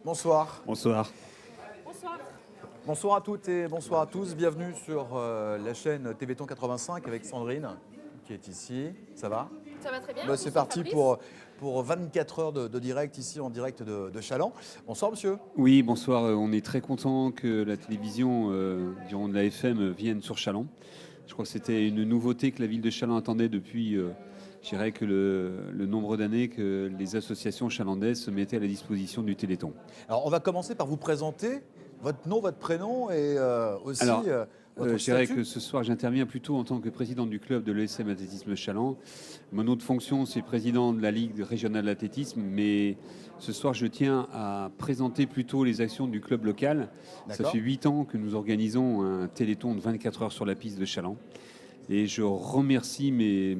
Bonsoir. Bonsoir. Bonsoir. Bonsoir à toutes et bonsoir à tous. Bienvenue sur la chaîne TVTON 85 avec Sandrine qui est ici. Ça va? Ça va très bien. C'est Bonsoir, parti Fabrice. pour 24 heures de direct ici en direct de Challans. Bonsoir monsieur. Oui, bonsoir. On est très content que la télévision, durant de la FM, vienne sur Challans. Je crois que c'était une nouveauté que la ville de Challans attendait depuis, je dirais que le nombre d'années que les associations chalandaises se mettaient à la disposition du Téléthon. Alors on va commencer par vous présenter votre nom, votre prénom et aussi Alors, votre je dirais statut. que ce soir, j'interviens plutôt en tant que président du club de l'ESM Athlétisme Challans. Mon autre fonction, c'est président de la Ligue régionale d'athlétisme, mais ce soir, je tiens à présenter plutôt les actions du club local. Ça D'accord. fait 8 ans que nous organisons un téléthon de 24 heures sur la piste de Challans. Et je remercie mes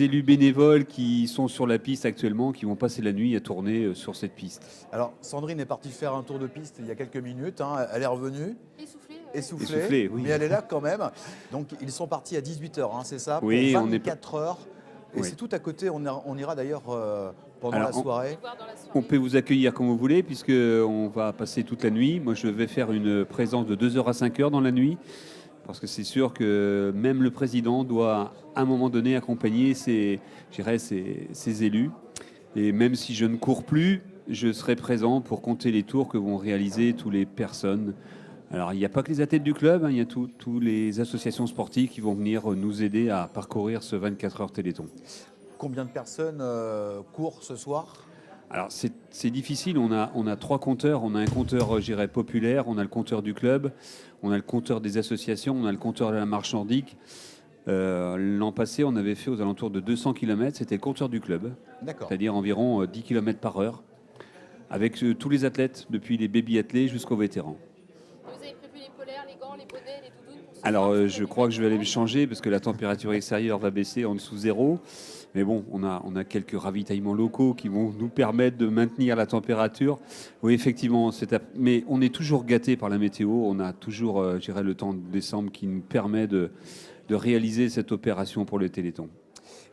élus bénévoles qui sont sur la piste actuellement, qui vont passer la nuit à tourner sur cette piste. Alors Sandrine est partie faire un tour de piste il y a quelques minutes. Elle est revenue. Essoufflé. Essoufflée, Essoufflée, oui. mais elle est là quand même. Donc ils sont partis à 18h, c'est ça? Oui, pour on est 24 heures. Et Oui. c'est tout à côté, on ira d'ailleurs pendant Alors, la soirée. Voir dans la soirée. On peut vous accueillir comme vous voulez, puisqu'on va passer toute la nuit. Moi, je vais faire une présence de 2 heures à 5 heures dans la nuit, parce que c'est sûr que même le président doit, à un moment donné, accompagner ses élus. Et même si je ne cours plus, je serai présent pour compter les tours que vont réaliser toutes les personnes. Alors, il n'y a pas que les athlètes du club, il y a toutes les associations sportives qui vont venir nous aider à parcourir ce 24 heures Téléthon. Combien de personnes courent ce soir? Alors c'est difficile, on a 3 compteurs, on a un compteur je dirais, populaire, on a le compteur du club, on a le compteur des associations, on a le compteur de la marche nordique. L'an passé on avait fait aux alentours de 200 km, c'était le compteur du club, D'accord. c'est-à-dire environ 10 km par heure, avec tous les athlètes, depuis les baby-athlètes jusqu'aux vétérans. Vous avez prévu les polaires, les gants, les bonnets, les doudounes pour ce Alors soir, je crois que je vais aller me changer parce que la température extérieure va baisser en dessous zéro. Mais bon, on a quelques ravitaillements locaux qui vont nous permettre de maintenir la température. Oui, effectivement, mais on est toujours gâté par la météo. On a toujours, je dirais, le temps de décembre qui nous permet de réaliser cette opération pour le Téléthon.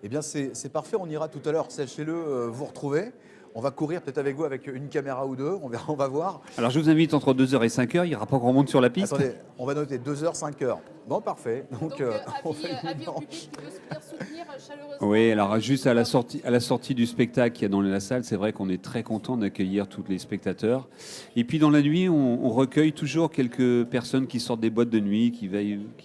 Eh bien c'est parfait, on ira tout à l'heure, sachez-le, vous retrouver. On va courir peut-être avec vous avec une caméra ou deux, on va voir. Alors je vous invite entre 2 heures et 5 heures. Il n'y aura pas grand monde sur la piste. Attendez, on va noter 2h, 5h. Bon, parfait. Donc, on fait avis une au manche. public qui veut venir soutenir chaleureusement. Oui, alors juste à la sortie du spectacle qu'il y a dans la salle, c'est vrai qu'on est très content d'accueillir tous les spectateurs. Et puis dans la nuit, on recueille toujours quelques personnes qui sortent des boîtes de nuit, qui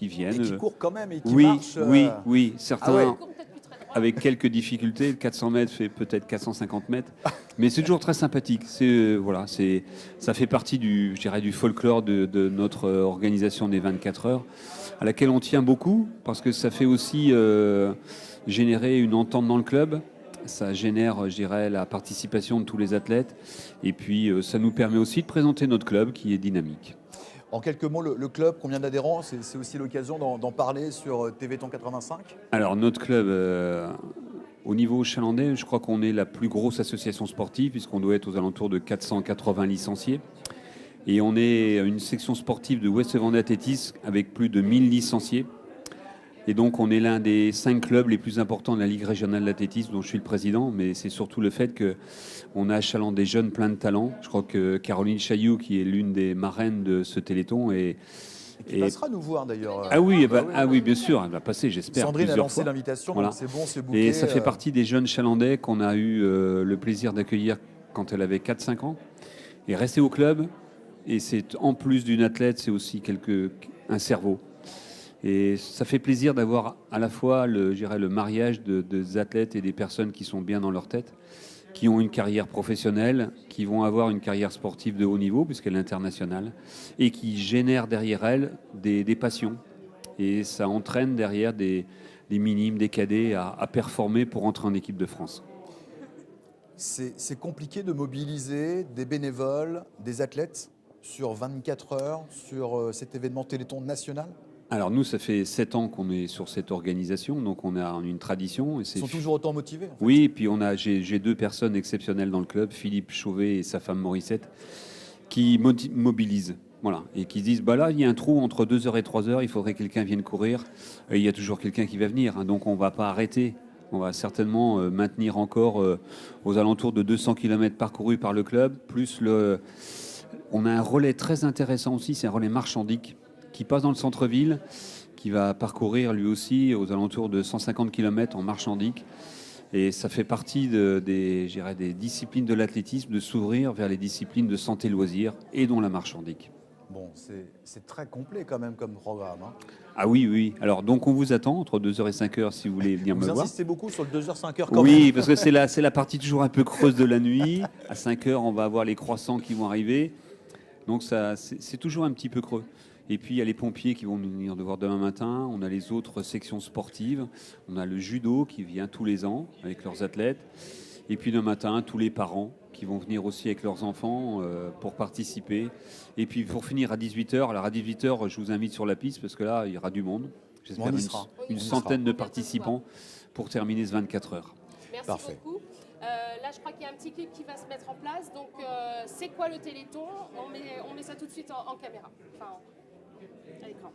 viennent. Et qui courent quand même et qui Oui, marchent. oui, certains. Ah ouais. Ils courent peut-être plus très droit. Avec quelques difficultés, le 400 mètres fait peut-être 450 mètres, mais c'est toujours très sympathique. Ça fait partie du folklore de notre organisation des 24 heures, à laquelle on tient beaucoup, parce que ça fait aussi générer une entente dans le club. Ça génère, je dirais, la participation de tous les athlètes, et puis ça nous permet aussi de présenter notre club qui est dynamique. En quelques mots, le club, combien d'adhérents? C'est aussi l'occasion d'en parler sur TVTON 85. Alors notre club, au niveau chalandais, je crois qu'on est la plus grosse association sportive puisqu'on doit être aux alentours de 480 licenciés. Et on est une section sportive de Ouest Vendée Athlétisme avec plus de 1000 licenciés. Et donc on est l'un des 5 clubs les plus importants de la Ligue régionale d'athlétisme dont je suis le président, mais c'est surtout le fait qu'on a à Challans des jeunes pleins de talent. Je crois que Caroline Chailloux, qui est l'une des marraines de ce Téléthon, Et qui passera nous voir d'ailleurs. oui, bien sûr, elle va passer, j'espère. Sandrine a plusieurs lancé fois. l'invitation, Voilà. donc c'est bon, c'est booké. Et ça fait partie des jeunes chalandais qu'on a eu le plaisir d'accueillir quand elle avait 4-5 ans. Et rester au club, et c'est en plus d'une athlète, c'est aussi un cerveau. Et ça fait plaisir d'avoir à la fois le mariage des athlètes et des personnes qui sont bien dans leur tête, qui ont une carrière professionnelle, qui vont avoir une carrière sportive de haut niveau, puisqu'elle est internationale, et qui génèrent derrière elle des passions. Et ça entraîne derrière des minimes, des cadets à performer pour entrer en équipe de France. C'est compliqué de mobiliser des bénévoles, des athlètes sur 24 heures, sur cet événement Téléthon national. Alors nous, ça fait 7 ans qu'on est sur cette organisation, donc on a une tradition. Et Ils sont toujours autant motivés. En fait. Oui, et puis j'ai 2 personnes exceptionnelles dans le club, Philippe Chauvet et sa femme Morissette, qui mobilisent. Voilà, et qui se disent, bah là, il y a un trou entre 2 heures et 3 heures, il faudrait que quelqu'un vienne courir. Et il y a toujours quelqu'un qui va venir, hein, donc on ne va pas arrêter On va certainement maintenir encore aux alentours de 200 km parcourus par le club, plus on a un relais très intéressant aussi, c'est un relais marchandique qui passe dans le centre-ville, qui va parcourir lui aussi aux alentours de 150 km en marchandique. Et ça fait partie des disciplines de l'athlétisme de s'ouvrir vers les disciplines de santé loisirs et dont la marchandique. Bon, c'est très complet quand même comme programme. Hein. Ah oui, oui. Alors, donc, on vous attend entre 2h et 5h si vous voulez venir me Vous voir. insistez beaucoup sur le 2h, 5h quand même. Oui, parce que c'est la partie toujours un peu creuse de la nuit. À 5h, on va avoir les croissants qui vont arriver. Donc, c'est toujours un petit peu creux. Et puis, il y a les pompiers qui vont nous venir de voir demain matin. On a les autres sections sportives. On a le judo qui vient tous les ans avec leurs athlètes. Et puis, demain matin, tous les parents qui vont venir aussi avec leurs enfants pour participer. Et puis, pour finir à 18h, alors à 18h, je vous invite sur la piste parce que là, il y aura du monde. J'espère une centaine de participants pour terminer ce 24 heures. Merci Parfait. beaucoup. Là, je crois qu'il y a un petit clip qui va se mettre en place. Donc, c'est quoi le Téléthon ? On met ça tout de suite en caméra, enfin, à l'écran.